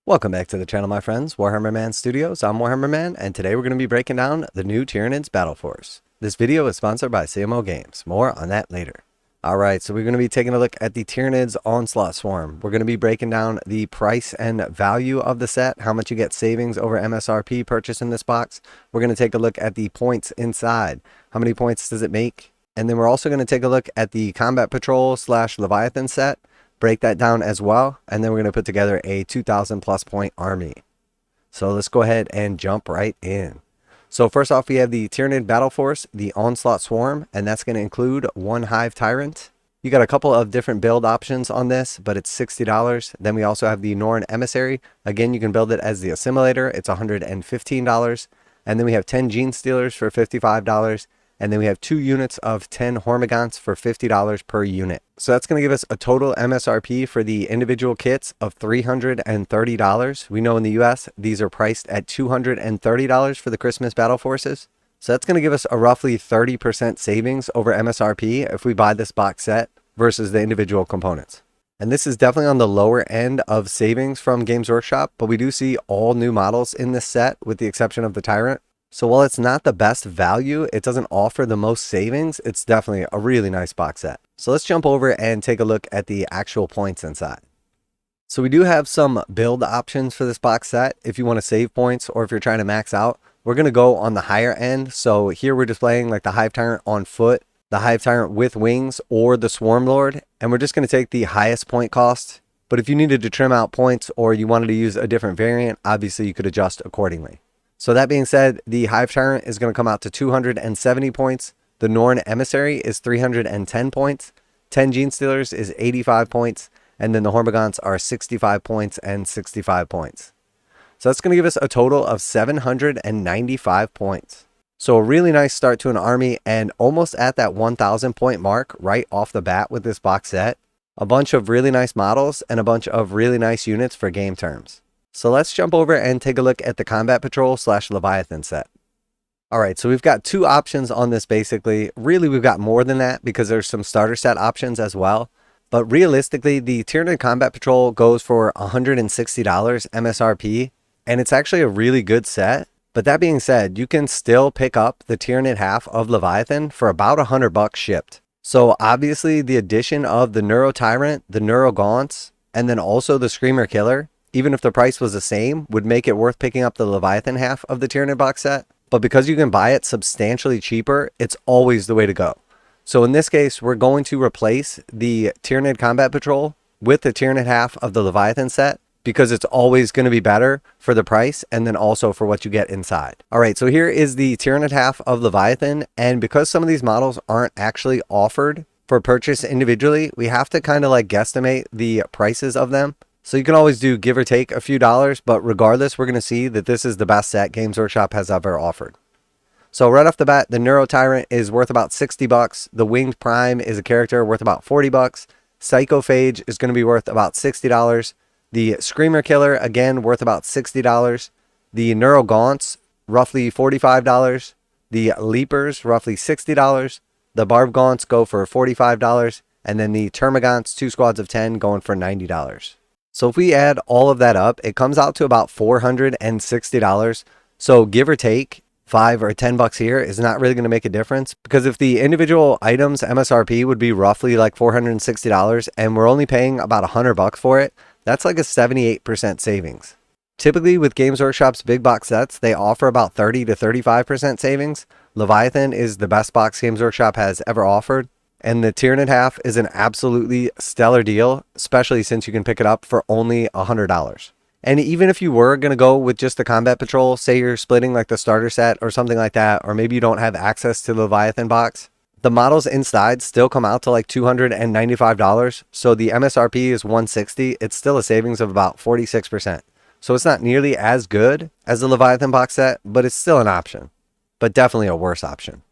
Welcome back to the channel, my friends. Warhammer Man Studios. I'm Warhammer Man, and today we're going to be breaking down the new TYRANIDS Battleforce. This video is sponsored by CMO Games. More on that later. Alright, so we're going to be taking a look at the TYRANIDS Onslaught Swarm. We're going to be breaking down the price and value of the set, how much you get savings over MSRP purchasing this box. We're going to take a look at the points inside. How many points does it make? And then we're also going to take a look at the Combat Patrol / Leviathan set. Break that down as well, and then we're going to put together a 2,000 plus point army. So let's go ahead and jump right in. So first off, we have the TYRANIDS Battleforce, the Onslaught Swarm, and that's going to include one Hive Tyrant. You got a couple of different build options on this, but it's $60. Then we also have the Norn Emissary. Again, you can build it as the Assimilator. It's $115. And then we have 10 Gene Stealers for $55. And then we have 2 units of 10 Hormagaunts for $50 per unit. So that's going to give us a total MSRP for the individual kits of $330. We know in the US, these are priced at $230 for the Christmas Battleforces. So that's going to give us a roughly 30% savings over MSRP if we buy this box set versus the individual components. And this is definitely on the lower end of savings from Games Workshop, but we do see all new models in this set with the exception of the Tyrant. So while it's not the best value, it doesn't offer the most savings, it's definitely a really nice box set. So let's jump over and take a look at the actual points inside. So we do have some build options for this box set. If you want to save points or if you're trying to max out, we're going to go on the higher end. So here we're displaying like the Hive Tyrant on foot, the Hive Tyrant with wings, or the Swarm Lord. And we're just going to take the highest point cost. But if you needed to trim out points or you wanted to use a different variant, obviously you could adjust accordingly. So that being said, the Hive Tyrant is going to come out to 270 points. The Norn Emissary is 310 points. 10 Gene Stealers is 85 points. And then the Hormagaunts are 65 points and 65 points. So that's going to give us a total of 795 points. So a really nice start to an army and almost at that 1,000 point mark right off the bat with this box set. A bunch of really nice models and a bunch of really nice units for game terms. So let's jump over and take a look at the Combat Patrol / Leviathan set. Alright, so we've got 2 options on this basically. Really, we've got more than that because there's some starter set options as well. But realistically, the Tyranid Combat Patrol goes for $160 MSRP. And it's actually a really good set. But that being said, you can still pick up the Tyranid half of Leviathan for about $100 shipped. So obviously, the addition of the Neuro Tyrant, the Neuro Gaunts, and then also the Screamer Killer, even if the price was the same, would make it worth picking up the Leviathan half of the Tyranid box set. But because you can buy it substantially cheaper, it's always the way to go. So in this case, we're going to replace the Tyranid Combat Patrol with the Tyranid half of the Leviathan set because it's always going to be better for the price and then also for what you get inside. Alright, so here is the Tyranid half of Leviathan, and because some of these models aren't actually offered for purchase individually, we have to kind of like guesstimate the prices of them. So you can always do give or take a few dollars, but regardless, we're going to see that this is the best set Games Workshop has ever offered. So right off the bat, the Neuro Tyrant is worth about $60. The Winged Prime is a character worth about $40. Psychophage is going to be worth about $60. The Screamer Killer, again, worth about $60. The Neuro Gaunts, roughly $45. The Leapers, roughly $60. The Barb Gaunts go for $45. And then the Termagants, 2 squads of 10, going for $90. So if we add all of that up, it comes out to about $460. So give or take $5 or $10 here is not really going to make a difference, because if the individual items MSRP would be roughly like $460 and we're only paying about $100 for it, that's like a 78% savings. Typically with Games Workshop's big box sets, they offer about 30 to 35% savings. Leviathan is the best box Games Workshop has ever offered. And the Tyranid half is an absolutely stellar deal, especially since you can pick it up for only $100. And even if you were going to go with just the Combat Patrol, say you're splitting like the starter set or something like that, or maybe you don't have access to the Leviathan box, the models inside still come out to like $295. So the MSRP is $160. It's still a savings of about 46%. So it's not nearly as good as the Leviathan box set, but it's still an option. But definitely a worse option.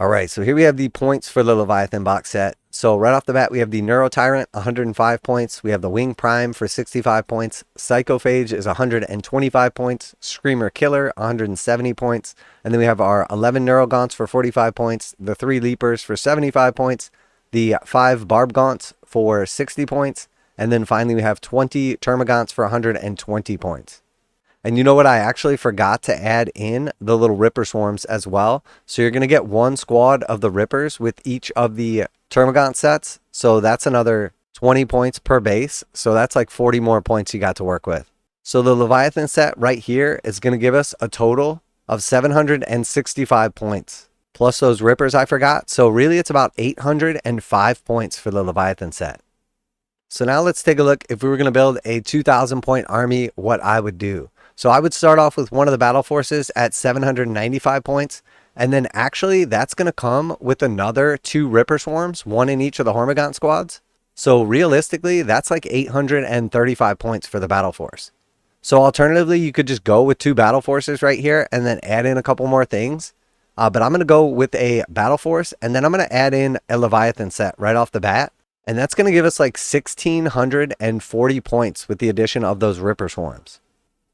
Alright, so here we have the points for the Leviathan box set. So right off the bat, we have the Neuro Tyrant, 105 points. We have the Wing Prime for 65 points. Psychophage is 125 points. Screamer Killer, 170 points. And then we have our 11 Neuro Gaunts for 45 points. The 3 Leapers for 75 points. The 5 Barb Gaunts for 60 points. And then finally, we have 20 Termagants for 120 points. And you know what? I actually forgot to add in the little Ripper Swarms as well. So you're going to get one squad of the Rippers with each of the Termagant sets. So that's another 20 points per base. So that's like 40 more points you got to work with. So the Leviathan set right here is going to give us a total of 765 points. Plus those Rippers I forgot. So really it's about 805 points for the Leviathan set. So now let's take a look if we were going to build a 2,000 point army, what I would do. So I would start off with one of the battle forces at 795 points. And then actually that's going to come with another 2 Ripper Swarms, one in each of the Hormigant squads. So realistically, that's like 835 points for the battle force. So alternatively, you could just go with 2 battle forces right here and then add in a couple more things. But I'm going to go with a battle force and then I'm going to add in a Leviathan set right off the bat. And that's going to give us like 1,640 points with the addition of those Ripper Swarms.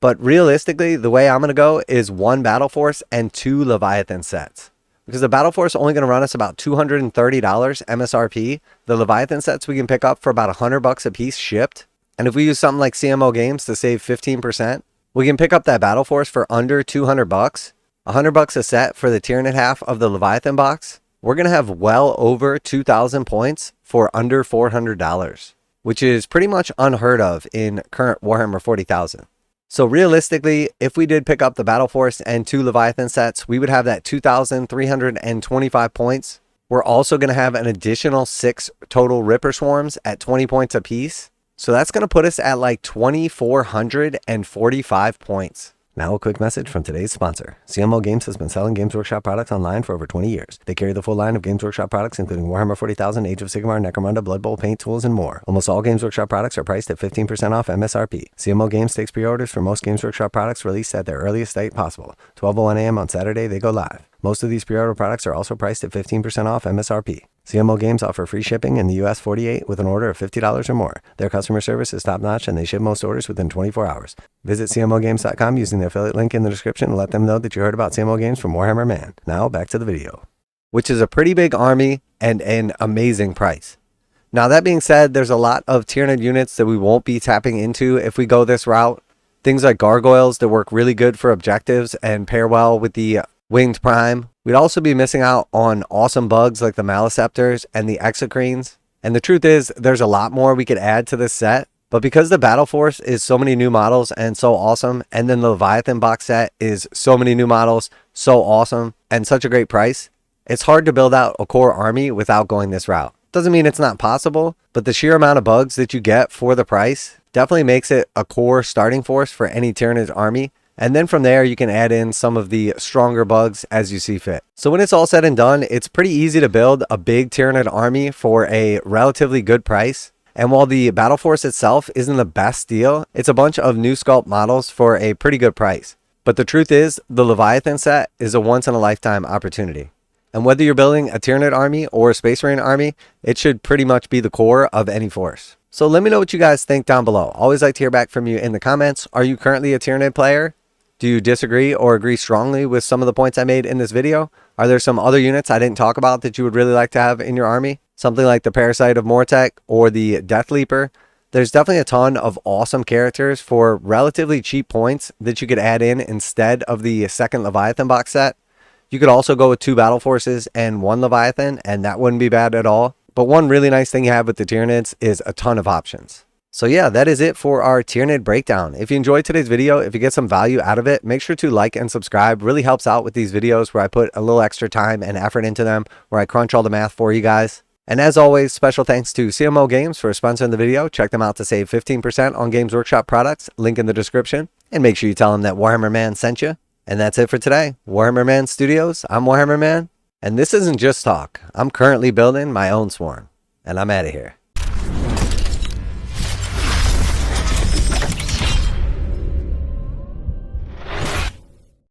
But realistically, the way I'm going to go is 1 battle force and 2 Leviathan sets. Because the battle force is only going to run us about $230 MSRP. The Leviathan sets we can pick up for about $100 a piece shipped. And if we use something like CMO Games to save 15%, we can pick up that battle force for under $200. $100 a set for the Tyranid half of the Leviathan box. We're going to have well over 2,000 points for under $400, which is pretty much unheard of in current Warhammer 40,000. So realistically, if we did pick up the battle force and 2 Leviathan sets, we would have that 2,325 points. We're also going to have an additional 6 total Ripper Swarms at 20 points apiece. So that's going to put us at like 2,445 points. Now a quick message from today's sponsor. CMO Games has been selling Games Workshop products online for over 20 years. They carry the full line of Games Workshop products, including Warhammer 40,000, Age of Sigmar, Necromunda, Blood Bowl, paint tools, and more. Almost all Games Workshop products are priced at 15% off MSRP. CMO Games takes pre-orders for most Games Workshop products released at their earliest date possible. 12:01 a.m. on Saturday, they go live. Most of these pre-order products are also priced at 15% off MSRP. CMO Games offer free shipping in the US 48 with an order of $50 or more. Their customer service is top-notch and they ship most orders within 24 hours. Visit CMOGames.com using the affiliate link in the description and let them know that you heard about CMO Games from Warhammer Man. Now back to the video. Which is a pretty big army and an amazing price. Now that being said, there's a lot of Tyranid units that we won't be tapping into if we go this route. Things like gargoyles that work really good for objectives and pair well with the Winged Prime. We'd also be missing out on awesome bugs like the Maliceptors and the Exocrines. And the truth is, there's a lot more we could add to this set. But because the Battle Force is so many new models and so awesome, and then the Leviathan box set is so many new models, so awesome, and such a great price, it's hard to build out a core army without going this route. Doesn't mean it's not possible, but the sheer amount of bugs that you get for the price definitely makes it a core starting force for any Tyranid army. And then from there, you can add in some of the stronger bugs as you see fit. So when it's all said and done, it's pretty easy to build a big Tyranid army for a relatively good price. And while the Battle Force itself isn't the best deal, it's a bunch of new sculpt models for a pretty good price. But the truth is, the Leviathan set is a once-in-a-lifetime opportunity. And whether you're building a Tyranid army or a Space Marine army, it should pretty much be the core of any force. So let me know what you guys think down below. Always like to hear back from you in the comments. Are you currently a Tyranid player? Do you disagree or agree strongly with some of the points I made in this video? Are there some other units I didn't talk about that you would really like to have in your army? Something like the Parasite of Mortek or the Death Leaper. There's definitely a ton of awesome characters for relatively cheap points that you could add in instead of the second Leviathan box set. You could also go with 2 battle forces and 1 Leviathan, and that wouldn't be bad at all. But one really nice thing you have with the Tyranids is a ton of options. So yeah, that is it for our Tyranid breakdown. If you enjoyed today's video, if you get some value out of it, make sure to like and subscribe. Really helps out with these videos where I put a little extra time and effort into them, where I crunch all the math for you guys. And as always, special thanks to CMO Games for sponsoring the video. Check them out to save 15% on Games Workshop products. Link in the description. And make sure you tell them that Warhammer Man sent you. And that's it for today. Warhammer Man Studios, I'm Warhammer Man. And this isn't just talk. I'm currently building my own swarm. And I'm out of here.